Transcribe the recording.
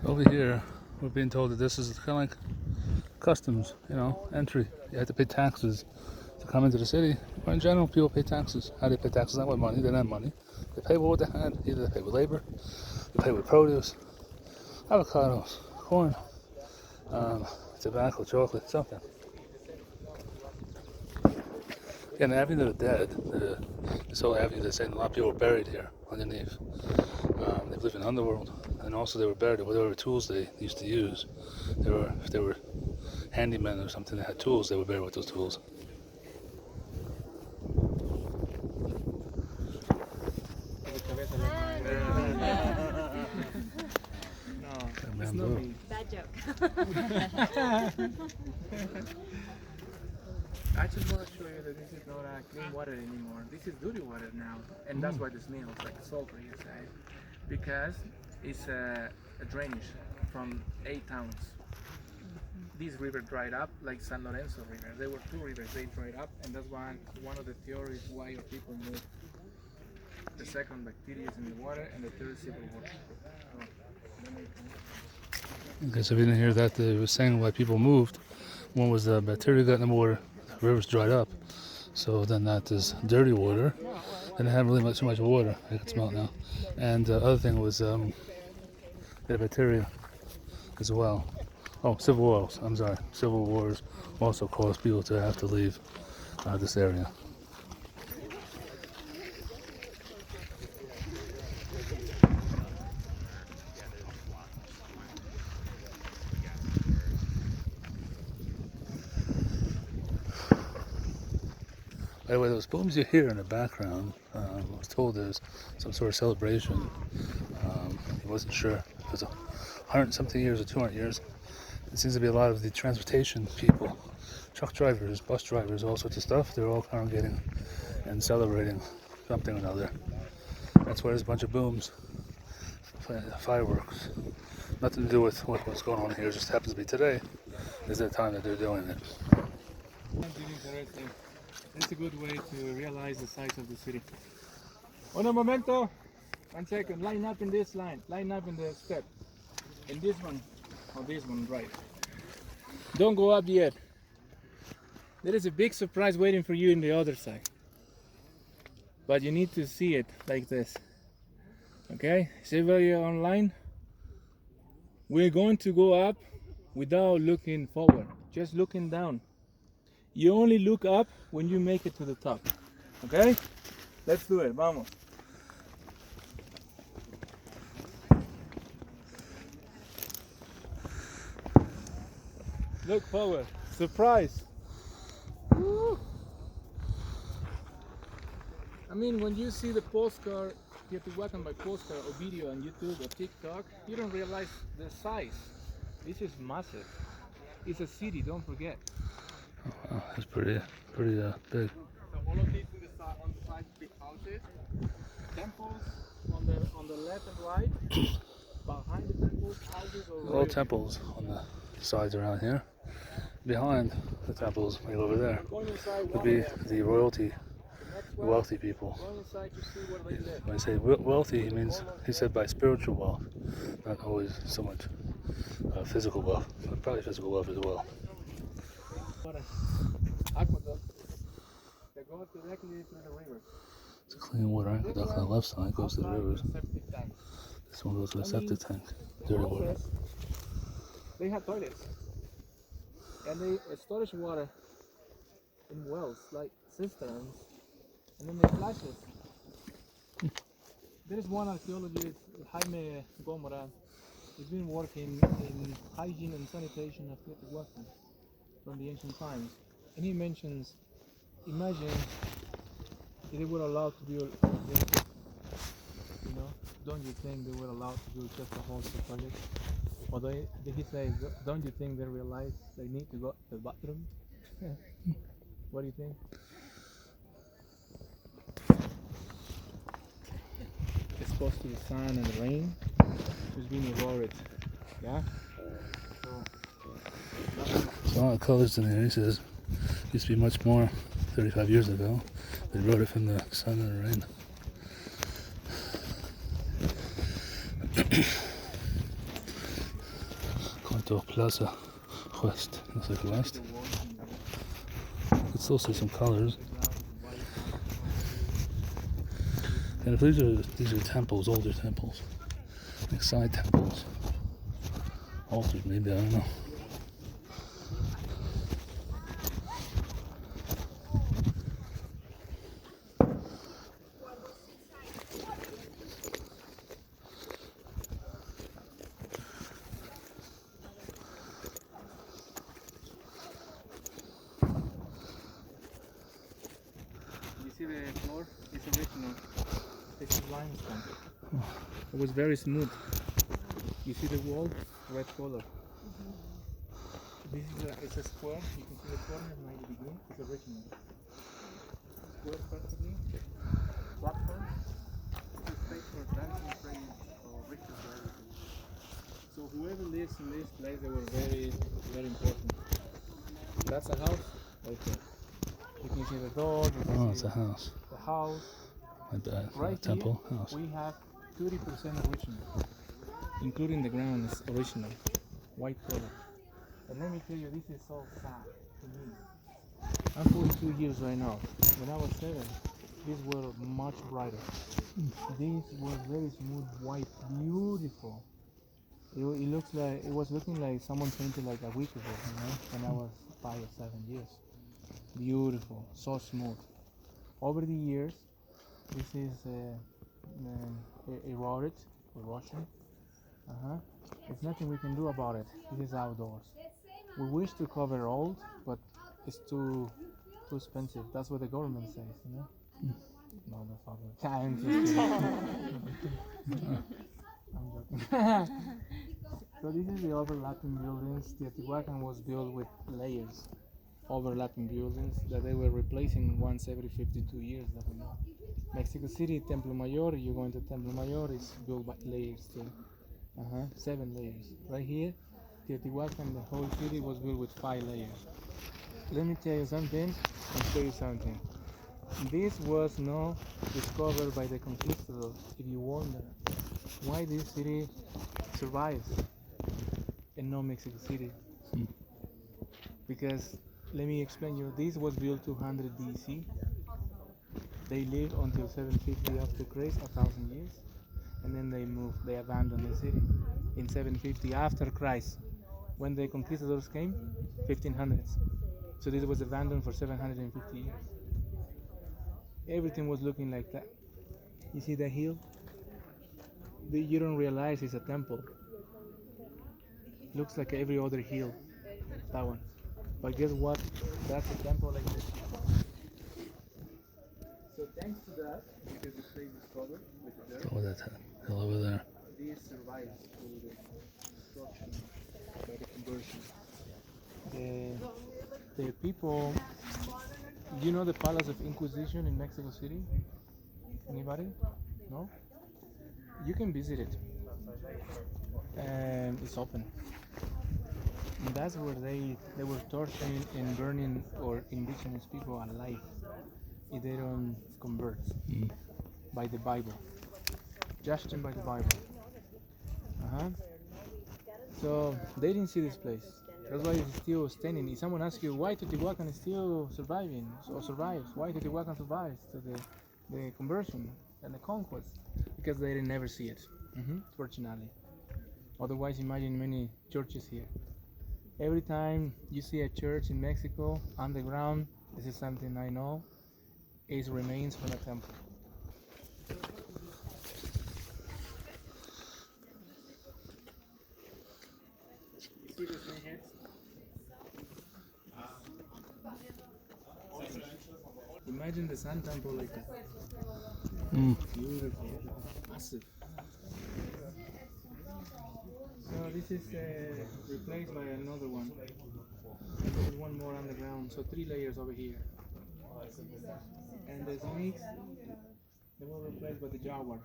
Over here, we're being told that this is kind of like customs, entry. You have to pay taxes to come into the city. Or in general, people pay taxes. How do they pay taxes? Not with money. They don't have money. They pay with what they had. Either they pay with labor, they pay with produce, avocados, corn, tobacco, chocolate, something. Yeah, and the Avenue of the Dead, this whole avenue, they're saying a lot of people were buried here underneath. They live in the underworld, and also they were buried with whatever tools they used to use. If they were handymen or something that had tools, they were buried with those tools. No, it's not me. Bad joke. I just want to show you that this is not clean water anymore. This is dirty water now, and that's why the smell is like sulfur, you say, because it's a drainage from 8 towns. This river dried up like San Lorenzo River. There were 2 rivers, they dried up, and that's one of the theories why our people moved. The second, bacteria is in the water, and the third, civil war. Okay, so if you didn't hear that, they were saying why people moved. One was the bacteria got in the water, the rivers dried up. So then that is dirty water. And it hadn't really too much water. I can smell it now. And the other thing was the bacteria as well. Oh, civil wars. I'm sorry. Civil wars also caused people to have to leave this area. By the way, those booms you hear in the background, I was told there's some sort of celebration. He wasn't sure. It was 100-something years or 200 years. It seems to be a lot of the transportation people, truck drivers, bus drivers, all sorts of stuff. They're all congregating and celebrating something or another. That's why there's a bunch of booms, fireworks. Nothing to do with what's going on here. It just happens to be today is the time that they're doing it. Interesting. It's a good way to realize the size of the city. Un momento. 1 second. Line up in this line. Line up in the step. In this one. Or this one, right. Don't go up yet. There is a big surprise waiting for you in the other side. But you need to see it like this. Okay? See where you're online? We're going to go up without looking forward. Just looking down. You only look up when you make it to the top. Okay? Let's do it. Vamos. Look forward. Surprise. Woo. I mean, when you see the postcard, Teotihuacán by postcard or video on YouTube or TikTok, you don't realize the size. This is massive. It's a city, don't forget. Oh, wow, that's pretty big. So all of these on the side, big houses, temples on the left and right. Behind the temples, houses or All temples on the sides around here. Behind the temples, right over there, would be the royalty, the wealthy people. When I say wealthy, he said by spiritual wealth, not always so much physical wealth, but probably physical wealth as well. They go directly through the river. It's a clean water aqueduct on the left side goes to the rivers. This one goes to a septic tank, dirty water. They have toilets. And they storage water in wells, like cisterns, and then they flash it. There is one archaeologist, Jaime Gomora. He's been working in hygiene and sanitation of Teotihuacan from the ancient times. And he mentions, imagine if they were allowed to build this, don't you think they were allowed to build just a whole toilet? Or did he say, don't you think they realize they need to go to the bathroom? What do you think? Exposed to the sun and the rain, it's being eroded. Yeah? There's a lot of colors in there. He says it used to be much more 35 years ago. They wrote it from the sun and the rain. Esto Plaza West. Looks like west. You can still see some colors. And if these are temples, older temples, like side temples, altars maybe, I don't know. You see the floor? It's original. This is limestone. It was very smooth. You see the wall? Red color. This is it's a square. You can see the corner 90 degree. It's original. Square perfectly. Platform. This is space for dancing frames or rituals or everything. So whoever lives in this place, they were very, very important. That's a house right there. You can see the door. You can Oh, see it's a house. the house. Like that. Right A temple here, house. we have 30% original, including the ground is original, white color. And let me tell you, this is so sad to me. I'm 42 years right now. When I was 7, these were much brighter. This was very smooth, white, beautiful. It looks like it was looking like someone painted like a week ago, when I was 5 or 7 years. Beautiful, so smooth. Over the years, this is eroded, erosion. There's nothing we can do about it. This is outdoors. We wish to cover all, but it's too expensive. That's what the government says, Motherfucker. I'm just kidding. I'm joking. So this is the overlapping buildings. Teotihuacán was built with layers, overlapping buildings that they were replacing once every 52 years. That we know. Mexico City, Templo Mayor. You go into Templo Mayor, it's built by layers too. 7 layers. Right here, Teotihuacan, the whole city was built with 5 layers. Let me tell you something and show you something. This was not discovered by the conquistadors. If you wonder why this city survives and not Mexico City, because let me explain you. This was built 200 BC. They lived until 750 after Christ, 1,000 years, and then they moved. They abandoned the city in 750 after Christ. When the conquistadors came, 1500s. So this was abandoned for 750 years. Everything was looking like that. You see the hill? You don't realize it's a temple. Looks like every other hill, that one. But guess what? That's a temple like this. So thanks to that, because the place is covered with the dirt, Oh, that hill over there. this survives through the destruction by the conversion. The people, you know the Palace of Inquisition in Mexico City? Anybody? No? You can visit it. And it's open. And that's where they were torturing and burning our indigenous people alive if they don't convert by the Bible. Judged by the Bible. So they didn't see this place. That's why it's still standing. If someone asks you why Teotihuacan is still surviving or survives, why Teotihuacan survives to the conversion and the conquest, because they didn't never see it, fortunately. Otherwise, imagine many churches here. Every time you see a church in Mexico underground, this is something I know, is remains from a temple. See the three heads? Imagine the sun temple like that. Beautiful, massive. So this is replaced by another one. And there is one more underground, so 3 layers over here. And the snakes, they were replaced by the jaguar.